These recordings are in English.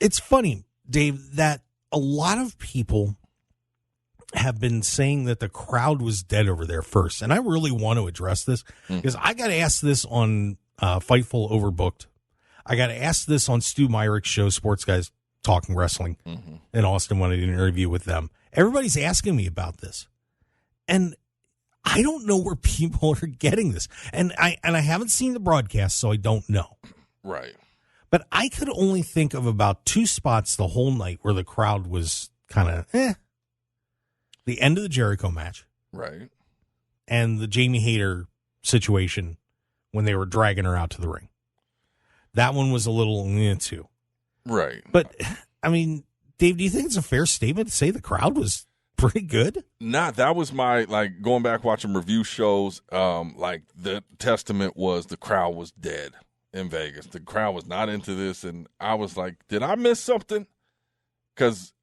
It's funny, Dave, that a lot of people have been saying that the crowd was dead over there first. And I really want to address this because I got asked this on Fightful Overbooked. I got asked this on Stu Myrick's show, Sports Guys Talking Wrestling in Austin when I did an interview with them. Everybody's asking me about this. And I don't know where people are getting this. And I haven't seen the broadcast, so I don't know. Right. But I could only think of about 2 spots the whole night where the crowd was kind of The end of the Jericho match. Right. And the Jamie Hayter situation when they were dragging her out to the ring. That one was a little too. Right. But, I mean, Dave, do you think it's a fair statement to say the crowd was pretty good? That was my, going back watching review shows, the testament was the crowd was dead in Vegas. The crowd was not into this, and I was like, did I miss something? Because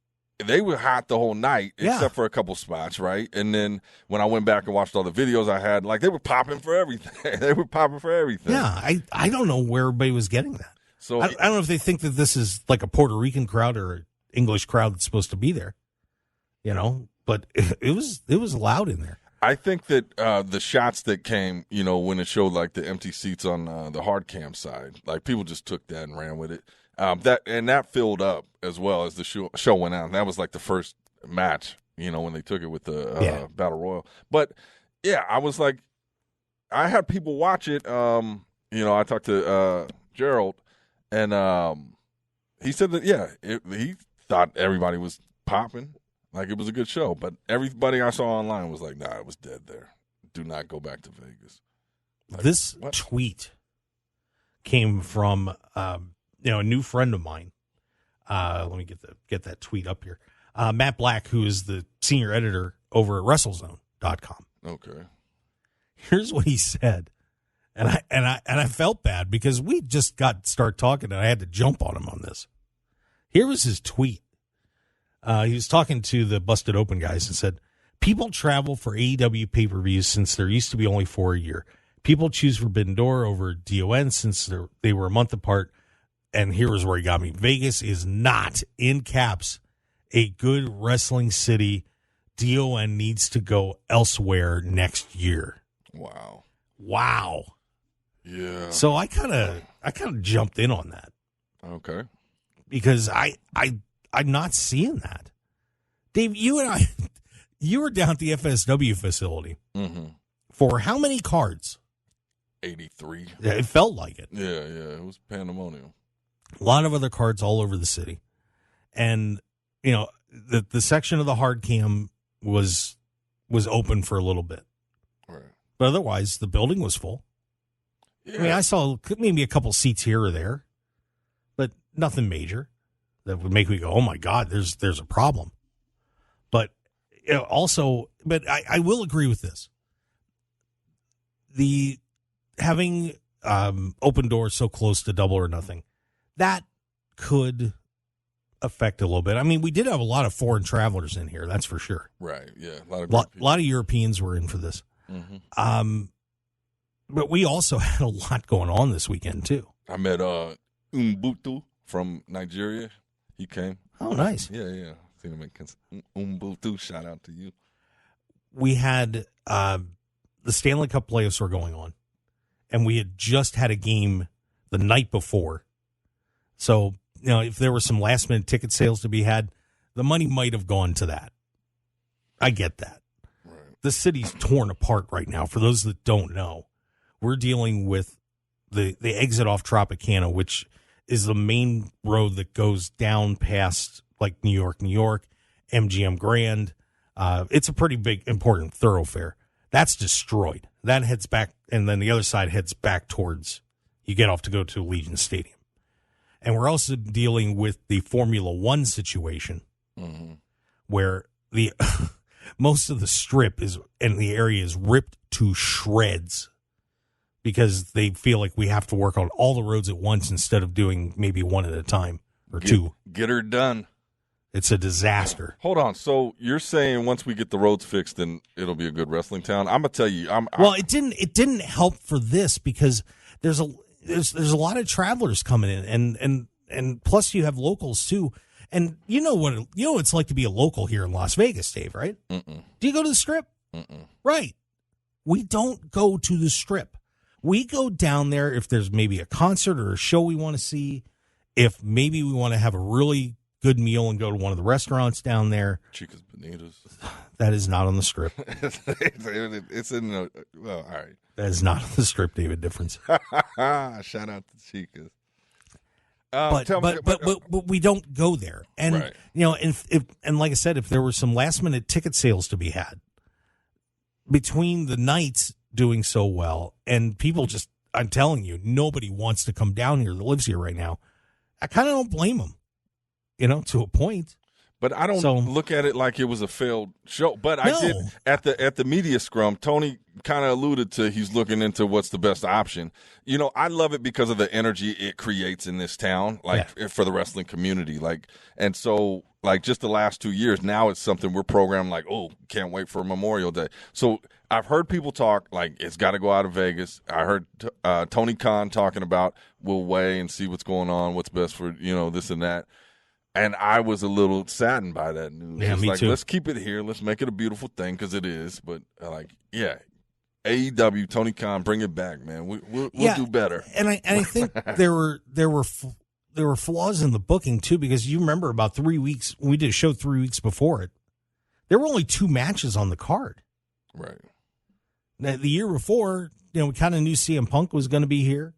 they were hot the whole night, except for a couple spots, right? And then when I went back and watched all the videos I had, they were popping for everything. They were popping for everything. Yeah, I don't know where everybody was getting that. So I don't know if they think that this is like a Puerto Rican crowd or an English crowd that's supposed to be there, but it was loud in there. I think that the shots that came, when it showed the empty seats on the hard cam side, people just took that and ran with it. That filled up as well as the show went on. That was the first match, when they took it with the Battle Royal. But yeah, I was I had people watch it. I talked to Gerald, and he said that he thought everybody was popping. It was a good show, but everybody I saw online was nah, it was dead there. Do not go back to Vegas. This tweet came from a new friend of mine. Let me get that tweet up here. Matt Black, who is the senior editor over at WrestleZone.com. Okay. Here's what he said, and I felt bad because we just start talking, and I had to jump on him on this. Here was his tweet. He was talking to the Busted Open guys and said, people travel for AEW pay-per-views since there used to be only 4 a year. People choose Forbidden Door over DON since they were a month apart. And here is where he got me. Vegas is not, in caps, a good wrestling city. DON needs to go elsewhere next year. Wow. Yeah. So I kind of jumped in on that. Okay. Because I'm not seeing that. Dave, you and I, you were down at the FSW facility for how many cards? 83. Yeah, it felt like it. Yeah, it was pandemonium. A lot of other cards all over the city. And, the section of the hard cam was open for a little bit. Right. But otherwise, the building was full. Yeah. I mean, I saw maybe a couple seats here or there, but nothing major that would make me go, oh my God, there's a problem. But I will agree with this. The having open doors so close to Double or Nothing, that could affect a little bit. I mean, we did have a lot of foreign travelers in here, that's for sure. Right, yeah. A lot of Europeans were in for this. But we also had a lot going on this weekend, too. I met Umbutu from Nigeria. He came. Oh, nice. Yeah. Seen him at Umbutu. Shout out to you. We had the Stanley Cup playoffs were going on, and we had just had a game the night before. So, if there were some last-minute ticket sales to be had, the money might have gone to that. I get that. Right. The city's torn apart right now. For those that don't know, we're dealing with the exit off Tropicana, which is the main road that goes down past New York, MGM Grand. It's a pretty big, important thoroughfare. That's destroyed. That heads back, and then the other side heads back towards, you get off to go to Allegiant Stadium. And we're also dealing with the Formula One situation where the most of the strip and the area is ripped to shreds because they feel like we have to work on all the roads at once instead of doing maybe one at a time or two. Get her done. It's a disaster. Hold on. So you're saying once we get the roads fixed, then it'll be a good wrestling town? I'm gonna tell you. It didn't help for this because there's a lot of travelers coming in, and and plus you have locals too. And you know what it's like to be a local here in Las Vegas, Dave, right? Mm-mm. Do you go to the Strip? Mm-mm. Right. We don't go to the Strip. We go down there if there's maybe a concert or a show we want to see, if maybe we want to have a really good meal and go to one of the restaurants down there. Chica's Bonitas. That is not on the Strip. It's in the, well, all right. That is not on the Strip, David Difference. Shout out to Chica's. But we don't go there. And, right. And like I said, if there were some last minute ticket sales to be had between the nights doing so well and people just, I'm telling you, nobody wants to come down here that lives here right now. I kind of don't blame them, to a point. But I don't look at it like it was a failed show. But I did at the media scrum. Tony kind of alluded to he's looking into what's the best option. I love it because of the energy it creates in this town, for the wrestling community. And so just the last 2 years, now it's something we're programmed like, oh, can't wait for Memorial Day. So I've heard people talk like it's got to go out of Vegas. I heard Tony Khan talking about we'll weigh and see what's going on, what's best for this and that. And I was a little saddened by that news. Yeah, me too. Let's keep it here. Let's make it a beautiful thing because it is. But AEW, Tony Khan, bring it back, man. We'll do better. And I think there were flaws in the booking too, because you remember about 3 weeks we did a show 3 weeks before it. There were only 2 matches on the card. Right. Now, the year before, we kind of knew CM Punk was going to be here.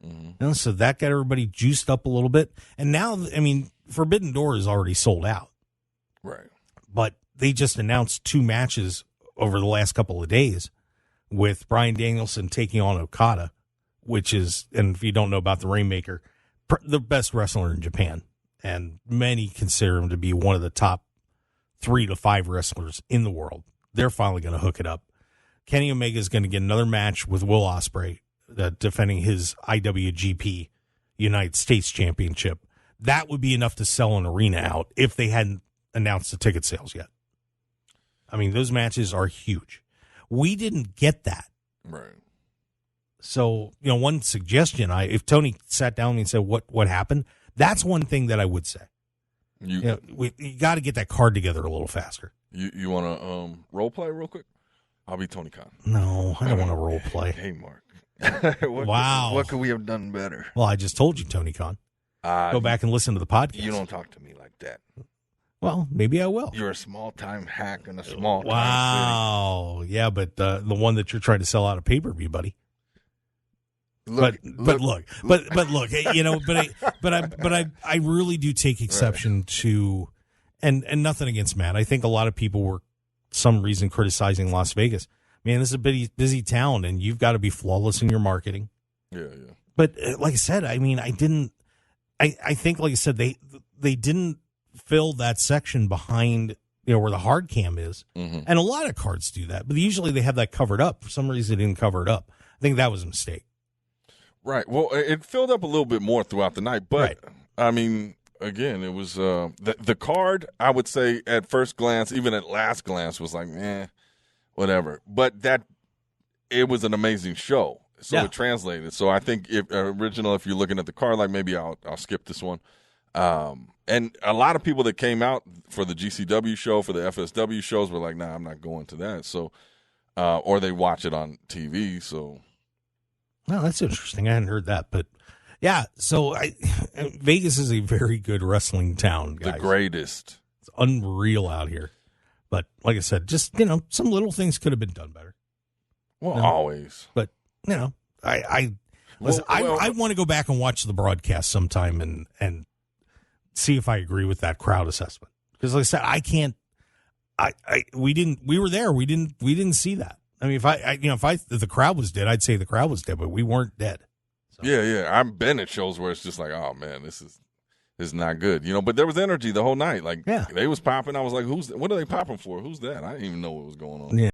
Mm-hmm. So that got everybody juiced up a little bit. And now, Forbidden Door is already sold out. Right. But they just announced 2 matches over the last couple of days with Bryan Danielson taking on Okada, which is, and if you don't know about the Rainmaker, the best wrestler in Japan. And many consider him to be one of the top 3 to 5 wrestlers in the world. They're finally going to hook it up. Kenny Omega is going to get another match with Will Ospreay, defending his IWGP United States Championship. That would be enough to sell an arena out if they hadn't announced the ticket sales yet. Those matches are huge. We didn't get that. Right. So, one suggestion, if Tony sat down with me and said, what happened? That's one thing that I would say. You got to get that card together a little faster. You want to role play real quick? I'll be Tony Khan. No, I don't want to role play. Hey, Mark. Wow. What could we have done better? Well, I just told you, Tony Khan. Go back and listen to the podcast. You don't talk to me like that. Well, maybe I will. You're a small-time hack in a small-time city. Yeah, but the one that you're trying to sell out of pay-per-view, buddy. Look, I really do take exception to, and nothing against Matt. I think a lot of people were, some reason, criticizing Las Vegas. Man, this is a busy town, and you've got to be flawless in your marketing. Yeah. But like I said, I think, like I said, they didn't fill that section behind, where the hard cam is. Mm-hmm. And a lot of cards do that, but usually they have that covered up. For some reason, they didn't cover it up. I think that was a mistake. Right. Well, it filled up a little bit more throughout the night, but right. Again, it was the card, I would say at first glance, even at last glance, was like, whatever. But it was an amazing show. So it translated. So I think if you're looking at the card, like maybe I'll skip this one. And a lot of people that came out for the GCW show, for the FSW shows, were like, nah, I'm not going to that. So, or they watch it on TV. So, well, that's interesting. I hadn't heard that, but yeah. So Vegas is a very good wrestling town, guys. The greatest. It's unreal out here. But like I said, just some little things could have been done better. Well, always. But I want to go back and watch the broadcast sometime and see if I agree with that crowd assessment. Because like I said, I can't. We were there. We didn't see that. If the crowd was dead, I'd say the crowd was dead, but we weren't dead. So. Yeah. I've been at shows where it's just like, oh man, this is not good. But there was energy the whole night. They was popping. I was like, what are they popping for? Who's that? I didn't even know what was going on. Yeah.